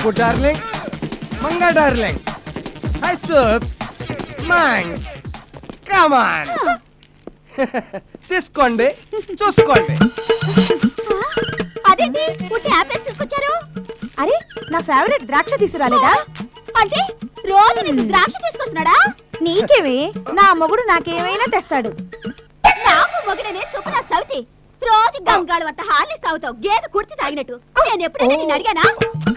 Subbu darling, Manga darling, hi soup mind come on తీసుకోండి చూసుకోండి. అదేంటి పుట్టి యాపిల్స్ తీసుకొచ్చారు? అరే నా ఫేవరెట్ ద్రాక్ష తీసుకురాలేదా? అంటే రోజు నీకు ద్రాక్ష తీసుకొస్తున్నాడా? నీకేమి, నా మొగుడు నాకేమైనా తెస్తాడు. నాకు మొగుడనే చొప్పు నా సవితి. రోజు గంగాళ వద్ద హార్లిక్స్ తాగుతావు, గేదె కుర్తి తాగినట్టు. నేను ఎప్పుడైనా నేను అడిగానా?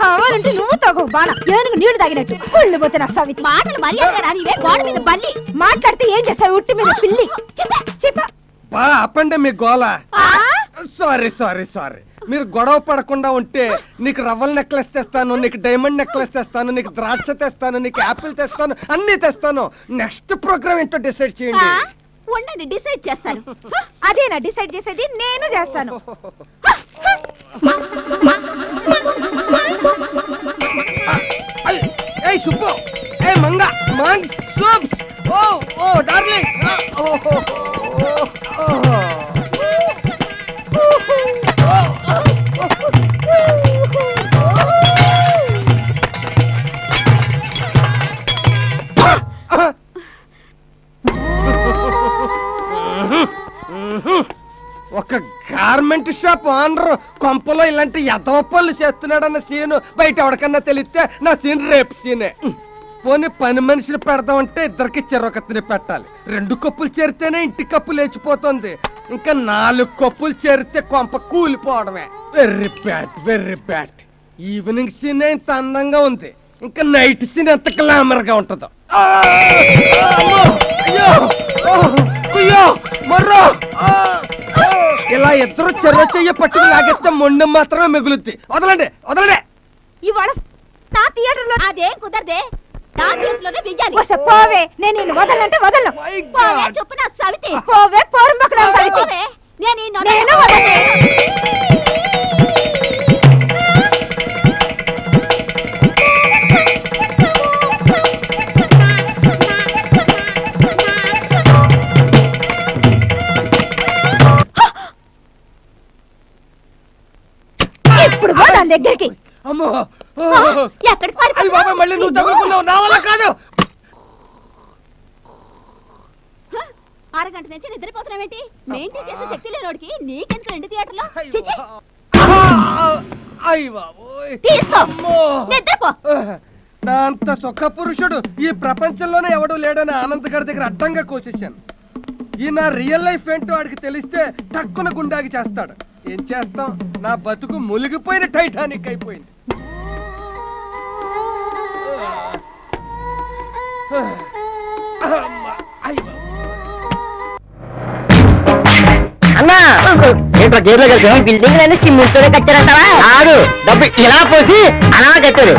కావాలంటే నువ్వు తాగు బాణ, ఏనుగు నీళ్లు తాగినట్టు. కుళ్ళు పోతే నా సవితి. మాటలు మర్యాదగా రానివే, గోడ మీద బల్లి. మాట్లాడితే ఏం చేస్తావు? ఉట్టి మీద పిల్లి. చెప్ప బా అప్పండి మీ గోల. Sorry sorry sorry. మీరు గొడవ పడకుండా ఉంటే నీకు రవ్వల నెక్లెస్ తెస్తాను, నీకు డైమండ్ నెక్లెస్ తెస్తాను, నీకు ద్రాక్ష తెస్తాను, నీకు యాపిల్ తెస్తాను, అన్ని తెస్తాను. నెక్స్ట్ ప్రోగ్రామ్ ఏంటో డిసైడ్ చేయండి. ఉండండి, డిసైడ్ చేస్తాను. అదేనా డిసైడ్ చేసేది? నేను చేస్తాను. ఏ సుబ్బు, ఏ మంగ, మాంగ్స్ సూప్స్. ఓ ఓ డార్లింగ్. ఒక గార్మెంట్ షాప్ ఓనర్ కొంపలో ఇలాంటి ఎదవ పనులు చేస్తున్నాడన్న సీను బయట ఎవరికన్నా తెలిస్తే నా సీన్ రేపు సీనే. పోనీ పని మనిషిని పెడదామంటే ఇద్దరికి చెరొకతిని పెట్టాలి. 2 కప్పులు చేరితేనే ఇంటి కప్పు లేచిపోతుంది. ఇంకా 4 కప్పులు చేరితే కొంప కూలిపోవడమే. వెర్రీ బ్యాడ్ వెర్రీ బ్యాడ్. ఈవినింగ్ సీన్ ఇంత అందంగా ఉంది, ఇంకా నైట్ సీన్ ఎంత గ్లామర్ గా ఉంటుందో. ఇలా ఇద్దరు చెర్ర చెయ్య పట్టుకు లాగెత్తే మొండెం మాత్రమే మిగులుద్ది. వదలండి వదలండి. ఇవాళ నా థియేటర్ లో అదేం కుదరదే. నా థియేటర్లోనే వెయ్యాలి. పోవే, నేను నిన్ను వదలంటే వదలను. పోవే చెప్పు నా సవితి. పోవే పోరంబకరా సవితి. నేను వదలను. ఇప్పుడు పో దాని దగ్గరికి. అమ్మో ఎక్కడికి పారిపోయావు? బాబా మళ్ళీ నువ్వు తగులుకున్నావు, నా వల్ల కాదు. అరగంట నుంచి నిద్రపోతున్నావేంటి? మెయింటైన్ చేసే శక్తి లేనోడికి నీకెంత 2 థియేటర్లు? చిచి తీసుకో, నిద్రపో. నా అంత సుఖ పురుషుడు ఈ ప్రపంచంలోనే ఎవడు లేడని ఆనంద్ గారి దగ్గర అడ్డంగా కోసేశాను. ఈ నా రియల్ లైఫ్ ఏంటో వాడికి తెలిస్తే టక్కున గుండాకి చేస్తాడు. ఏం చేస్తాం, నా బతుకు మునిగిపోయిన టైటానిక్ అయిపోయింది. అన్నా ఏంట్రా గేర్లో కలిసా? బిల్డింగ్ అన్ని సిమెంట్తోనే కట్టారంటావా? కాదు, డబ్బు ఇలా పోసి అలా కట్టారు.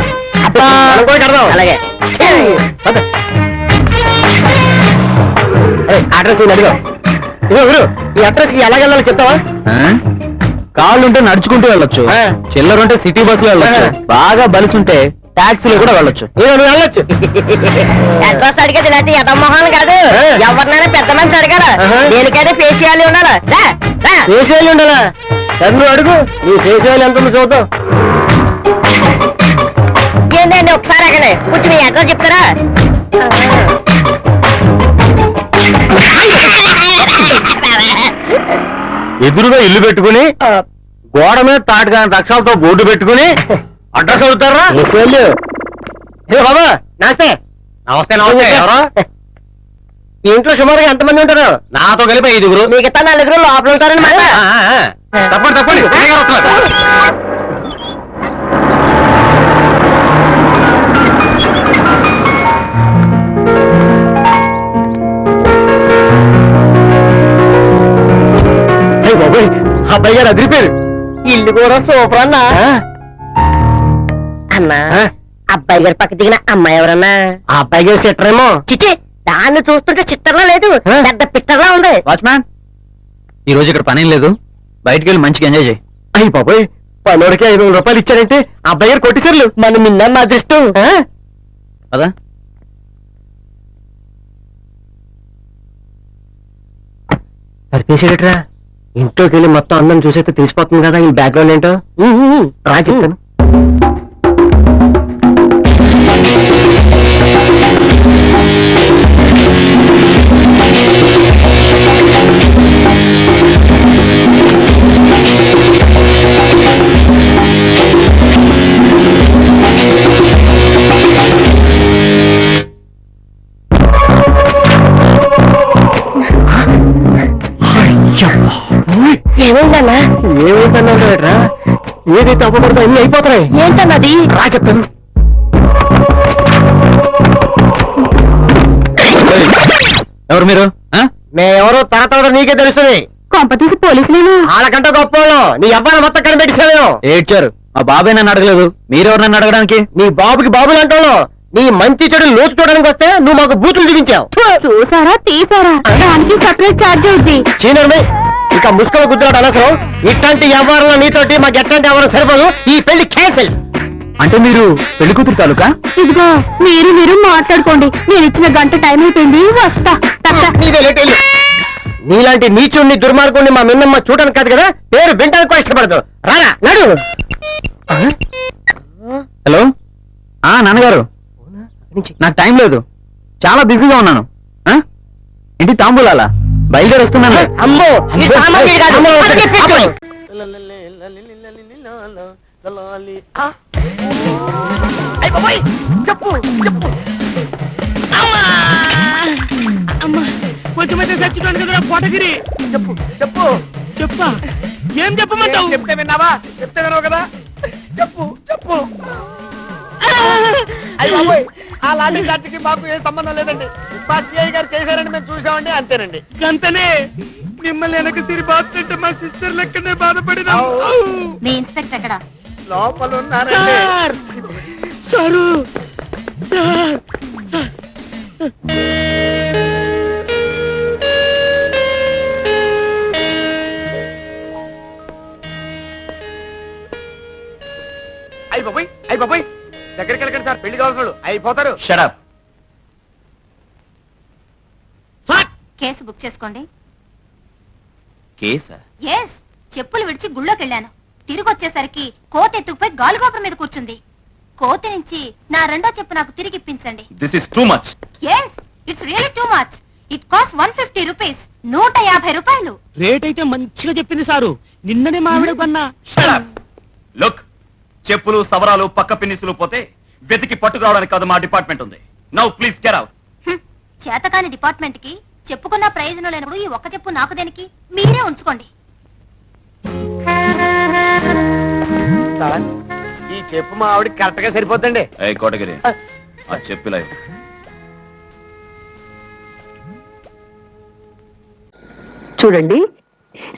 కడదాం. అలాగే అడ్రస్ అడిగా. ఈ అడ్రస్ కి ఎలా వెళ్ళాలో చెప్తావా? కాళ్ళుంటే నడుచుకుంటూ వెళ్ళొచ్చు, చిల్లరుంటే సిటీ బస్సులో వెళ్ళొచ్చు, బాగా బలుసుంటే టాక్సీలో కూడా వెళ్ళొచ్చు. వెళ్ళొచ్చు. అడ్రస్ అడిగేది ఇలాంటి ఎదమోహాలు కాదు. ఎవరినైనా పెద్ద మంది అడగాల. దేనికైనా ఫేషియాలు ఉండాలా? ఫేషియాలు ఉండాలా? నువ్వు అడుగు, నీ ఫేషియాలు ఎంత చూద్దాం. ఏంటండి ఒకసారి అక్కడే కొంచెం మీ అడ్రస్ చెప్తారా? ఎదురుగా ఇల్లు పెట్టుకుని గోడ మీద తాటికాని రక్షాలతో బోర్డు పెట్టుకుని అడ్రస్ అవుతారా? బాబా నమస్తే. నమస్తే నమస్తే. ఎవరో ఇంట్లో సుమారుగా ఎంతమంది ఉంటారు? నాతో కలిపి 5గురు. మిగతా 4 లోపల ఉంటారని మాట. తప్పండి తప్పండి. బాబాయ్ అబ్బాయి గారు అదిరిపోయారు. ఇల్లు కూడా సూపర్ అన్నా. అన్నా అబ్బాయి గారి పక్క దిగిన అమ్మాయి ఎవరన్నా? ఆ అబ్బాయి గారి చిట్టరేమో. చిచ్చి, దాన్ని చూస్తుంటే చిట్టర్లా లేదు, పెద్ద పిట్టర్లా ఉంది. వాచ్మ్యాన్, ఈ రోజు ఇక్కడ పనేం లేదు, బయటికి వెళ్ళి మంచిగా ఎంజాయ్ చేయి. అయ్యి బాబాయ్, పనోడికి 500 రూపాయలు ఇచ్చారంటే అబ్బాయి గారు కొట్టిసర్లు. మనం నిన్న అదృష్టం. కదా సరిపేసాడట్రా. ఇంట్లోకి వెళ్ళి మొత్తం అందరం చూసైతే తెలిసిపోతుంది కదా ఈ బ్యాక్గ్రౌండ్ ఏంటో. రా చెప్తాను. ఏంటన్నా ఏమైందన్నా ఏదైతే అవ్వకూడదో అన్ని అయిపోతున్నాయి. ఏంటన్నది రా చెప్తాను. ఎవరు మీరు? మేమెవరో తరతర నీకే తెలుస్తుంది. కొంపతీసి పోలీసులేను. వాళ్ళకంటే గొప్ప నీ అబ్బాయి మొత్తం కనిపెట్టేసాను. ఏడ్చారు. మా బాబాయ్ నన్ను అడగలేదు, మీరెవరు నన్ను అడగడానికి? నీ బాబుకి బాబులు అంటావు. నీ మంచి చెడు లోతు చూడడానికి వస్తే నువ్వు మాకు బూతులు చూపించావు. చూసారా తీసారా దానికి సపరేట్ ఛార్జ్ అవుద్ది. చీనరుమే ఇంకా ముసుకలు గుద్దులాట అనవసరం. ఇట్లాంటి వ్యవహారంలో నీతోటి మాకు ఎట్లాంటి వ్యవహారం సరిపోదు. ఈ పెళ్లి క్యాన్సిల్. అంటే మీరు పెళ్లి కూతురు తాలూకా? ఇదిగో మీరు మాట్లాడుకోండి. నేను ఇచ్చిన గంట టైం అయిపోయింది, వస్తా. నీలాంటి నీచుణ్ణి దుర్మార్గుణ్ణి మా మిన్నమ్మ చూడడానికి కాదు కదా, పేరు వింటానికి కూడా ఇష్టపడదు. రారా నడు. హలో నాన్నగారు, నాకు టైం లేదు, చాలా బిజీగా ఉన్నాను. ఇంటి తాంబూలాలా? బయలుదేరి వస్తున్నాను. అమ్మో ఈ సామాన్యుడు కాదు. అమ్మో, అందుకే పెట్టు. అయ్ బాబోయ్, చెప్పు చెప్పు. కొంచెం అయితే చచ్చిపోయాను కదా పోటగిరి. చెప్పు చెప్పు చెప్పా ఏం చెప్పమంటావు? చెప్తే విన్నావా? చెప్తే విన్నావు కదా, చెప్పు చెప్పు. అయ్య బాబోయ్, ఆ లాఠీ చార్జికి మాకు ఏ సంబంధం లేదండి. మా సిఐ గారు చేశారని మేము చూసామండి, అంతేనండి. అంతనే మిమ్మల్ని వెనక తిరిగి బాగుంటే మా సిస్టర్ లెక్కనే బాధపడినా. మీ ఇన్స్పెక్టర్ ఎక్కడ? లోపల ఉన్నారండి. సారు సార్ అయ్య బాబోయ్ దగ్గరికి వెళ్ళకండి సార్, పెళ్లి కావాల్సిన అయిపోతారు. షడప్. కేసు బుక్ చేసుకోండి. కేసా? ఎస్, చెప్పులు విడిచి గుళ్ళోకి వెళ్ళాను. తిరిగి వచ్చేసరికి కోత ఎత్తుకుపోయి గాలిగోపురం మీద కూర్చుంది. కోతి నుంచి నా రెండో చెప్పు నాకు తిరిగి ఇప్పించండి. This is too much. Yes, it's really too much. It cost 150 rupees, 150 రూపాయలు. రేట్ అయితే మంచిగా చెప్పింది సారు. నిన్ననే మామిడి కొన్నా. లుక్, చెప్పులు సవరాలు పక్క పిన్నిసులు పోతే వెతికి పట్టుకురావడానికి కాదు మా డిపార్ట్మెంట్ ఉంది. Now please get out. చేతకాని డిపార్ట్మెంట్ కి చెప్పుకున్న ప్రయోజనం లేనప్పుడు ఈ ఒక్క చెప్పు నాకు దేనికి? మీరే ఉంచుకోండి. సార్, ఈ చెప్పు మా ఆవిడకి కరెక్ట్ గా సరిపోద్దండి. ఏ కోటగిరి, ఆ చెప్పులా చూడండి,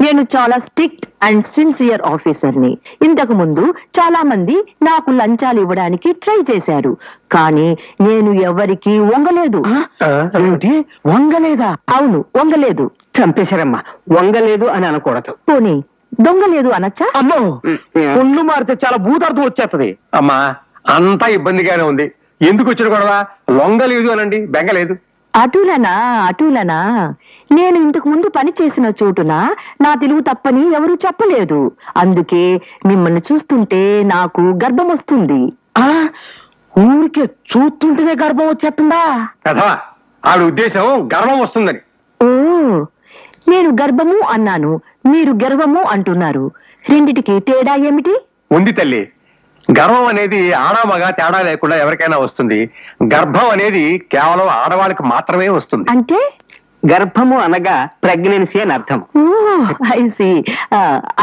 నేను చాలా స్ట్రిక్ట్ అండ్ సిన్సియర్ ఆఫీసర్ని. ఇంతకు ముందు చాలా మంది నాకు లంచాలు ఇవ్వడానికి ట్రై చేశారు, కానీ నేను ఎవరికి వంగలేదు. వంగలేదా? అవును, వంగలేదు. చంపేశారమ్మా, వంగలేదు అని అనకూడదు. పోనీ దొంగలేదు అనొచ్చా? అమ్మో, ఒళ్ళు మారితే చాలా భూతార్థం వచ్చేస్తది. అమ్మా అంతా ఇబ్బందిగానే ఉంది. ఎందుకు వచ్చిన గొడవ? లొంగలేదు అనండి, బెంగలేదు. అటులనా నేను ఇంతకు ముందు పని చేసిన చోటున నా తెలుగు తప్పని ఎవరూ చెప్పలేదు. అందుకే మిమ్మల్ని చూస్తుంటే నాకు గర్భం వస్తుంది. ఊరికే చూస్తుంటేనే గర్భం వచ్చేస్తుందా? కథవా, ఆవిడ ఉద్దేశం గర్వం వస్తుందని. ఓ, నేను గర్భము అన్నాను, మీరు గర్వము అంటున్నారు. రెండిటికి తేడా ఏమిటి? ఉంది తల్లి. గర్వం అనేది ఆడమగ తేడా లేకుండా ఎవరికైనా వస్తుంది. గర్భం అనేది కేవలం ఆడవాళ్ళకి మాత్రమే వస్తుంది. అంటే గర్భము అనగా ప్రెగ్నెన్సీ అని అర్థం. ఐసి,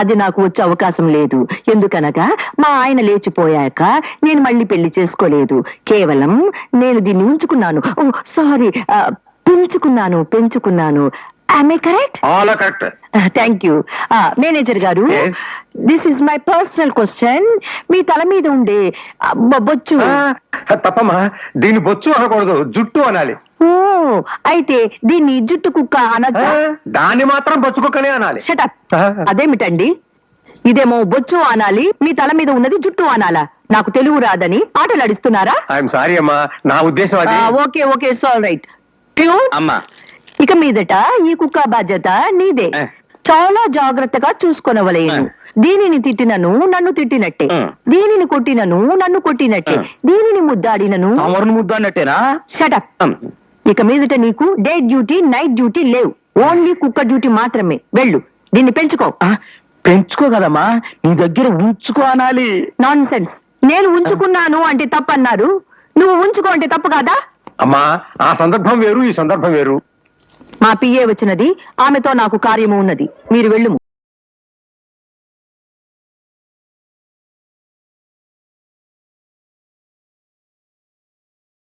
అది నాకు వచ్చే అవకాశం లేదు. ఎందుకనగా మా ఆయన లేచిపోయాక నేను మళ్ళీ పెళ్లి చేసుకోలేదు. కేవలం నేను దీన్ని ఉంచుకున్నాను. సారీ, పెంచుకున్నాను. Am I correct? All correct. Thank you. Manager గారు, Yes. This is my personal question. మీ తల మీద ఉండే బొచ్చు. తప్పమ్మా, దీన్ని బొచ్చు అనకూడదు, జుట్టు అనాలి. ఓ, అయితే దీన్ని జుట్టు కుక్క అనొచ్చా? దాన్ని మాత్రం బొచ్చు కుక్కనే అనాలి. షటప్. అదేమిటండి? ఇదేమో బొచ్చు అనాలి, మీ తల మీద ఉన్నది జుట్టు అనాలా? నాకు తెలుగు రాదని ఆటలు ఆడిస్తున్నారా? ఐఎమ్ సారీ అమ్మా, నా ఉద్దేశం అది. Okay, it's all right. అమ్మా, ఇక మీదట ఈ కుక్క బాధ్యత నీదే. చాలా జాగ్రత్తగా చూసుకొనవలేను. దీనిని తిట్టినను నన్ను తిట్టినట్టే, దీనిని కొట్టినను నన్ను కొట్టినట్టే, దీనిని ముద్దాడినను ఎవరిని ముద్దు అన్నట్టేనా? షటప్. ఇక మీదట నీకు డే డ్యూటీ, నైట్ డ్యూటీ లేవు. ఓన్లీ కుక్క డ్యూటీ మాత్రమే. వెళ్ళు, దీన్ని పెంచుకో. పెంచుకోగలమ్మా, నీ దగ్గర ఉంచుకో అనాలి. Non sense. నేను ఉంచుకున్నాను అంటే తప్పన్నారు, నువ్వు ఉంచుకో అంటే తప్పు కాదా? అమ్మా, ఆ సందర్భం వేరు, ఈ సందర్భం వేరు. మా పిఏ వచ్చినది, ఆమెతో నాకు కార్యము ఉన్నది. మీరు వెళ్ళు.